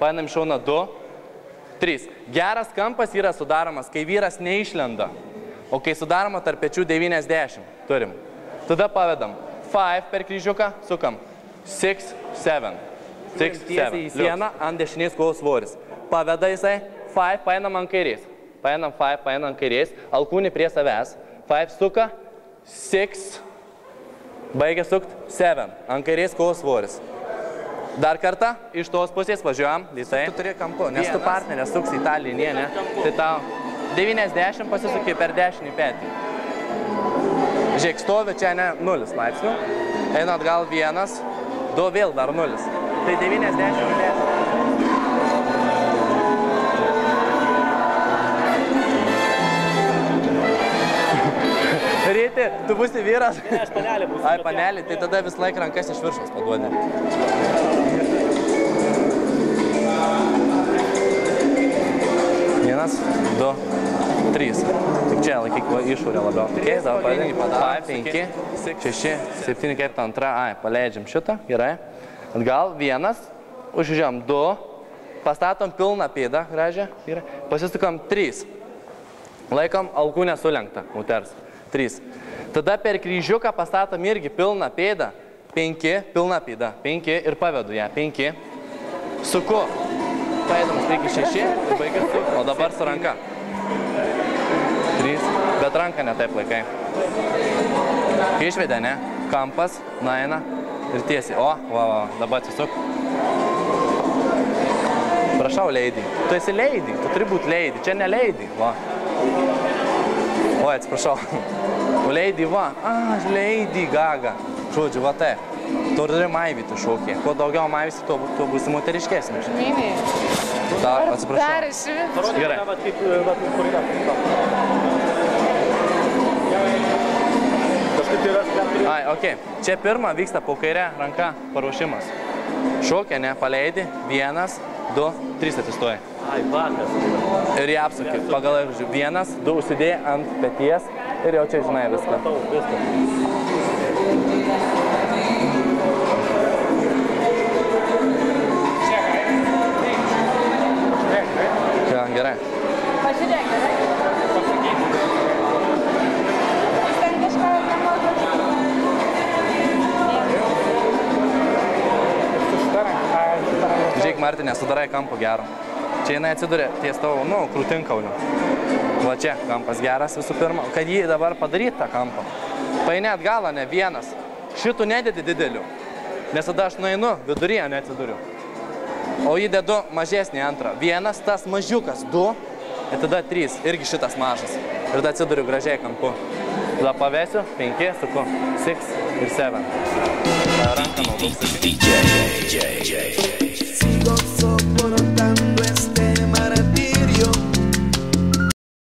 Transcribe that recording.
Paėmėm šauna 2, 3. Geras kampas yra sudaromas, kai vyras neišlenda, o kai sudaroma tarp pečių 90. Turim. Tada pavedam 5 per kryžiuką, sukam 6, 7. 6, 7. Į sieną ant dešinės kojos svoris. Paveda jisai 5, paėmam ant kairės. Paėmam 5, paėmam ant kairės, alkūnį prie savęs. 5 suka, 6, baigia sukt, 7. Ant kairės kojos svoris. Dar kartą, iš tos pusės važiuojam, lėtai. Tu turi kampu, nes tu partnerė suks į tą liniją, ne? Tai tau 90 pasisuki per dešinį petį. Žiūrėk, stovi čia ne 0 laipsnių. Eina atgal 1, 2 vėl dar 0. Tai 90 10. Ryti, tu būsi vyras? Ne, aš panelė būsiu. Ai, panelė, tai tada vis laik rankas iš viršaus paduodi. Vienas, 2, 3. Tik čia laikyk išorę labiau. Okay, dabar padėm. 5, 6, 7, kaip ta antra. Ai, paleidžiam šitą, gerai. Atgal, 1, užžiūrėjom 2, pastatom pilną pėdą, gražią, gerai. Pasistukam 3. Laikom alkūnę sulenktą, moters. 3. Tada per kryžiuką pastatom irgi pilną pėdą. 5, pilna pėda. 5 ir pavedu ją. 5. Suku. Paėdamas reikia 6 ir baigia su. O dabar su ranka. 3. Bet ranką ne taip laikai. Kai išvedė, ne? Kampas, nueina ir tiesiai. O, va, dabar atsisuk. Prašau, lady. Tu esi lady. Tu turi būti lady. Čia ne lady. Va. Oi, atsiprašau. O lady, va. Lady Gaga. Žodžiu, va tai. Tu turi maivyti šokį. Kuo daugiau maivysi, tuo būsi moteriškesnis. Mimi. Atsiprašau. Dar išvis. Gerai. Ai, okei. Čia pirma vyksta po kairę ranką paruošimas. Šokė, ne, paleidi. 1, 2, 3 atsistoji. Ai, vakas. Ir jį apsuki. Pagal 1, 2 užsidėjai ant peties ir jau čia žinai viską. Matau, viską. Ja, gerai. Pažiūrėk, gerai? Jis ten kažką nemoka. Žiūrėk, Martinė, sudarai kampų gerą. Čia jinai atsiduria ties tavo, krūtinkauliu. Va čia kampas geras visų pirma. Kad jį dabar padaryt tą kampą. Paini atgalą, ne 1. Šitų nededi didelių. Nes tada aš nueinu, viduryje neatsiduriu. O jį dedu mažesnį antrą. 1, tas mažiukas, 2. Ir tada 3. Irgi šitas mažas. Ir tada atsiduriu gražiai kampu. Tada pavesiu, 5, suku, 6 ir 7. Ranką naudosiu.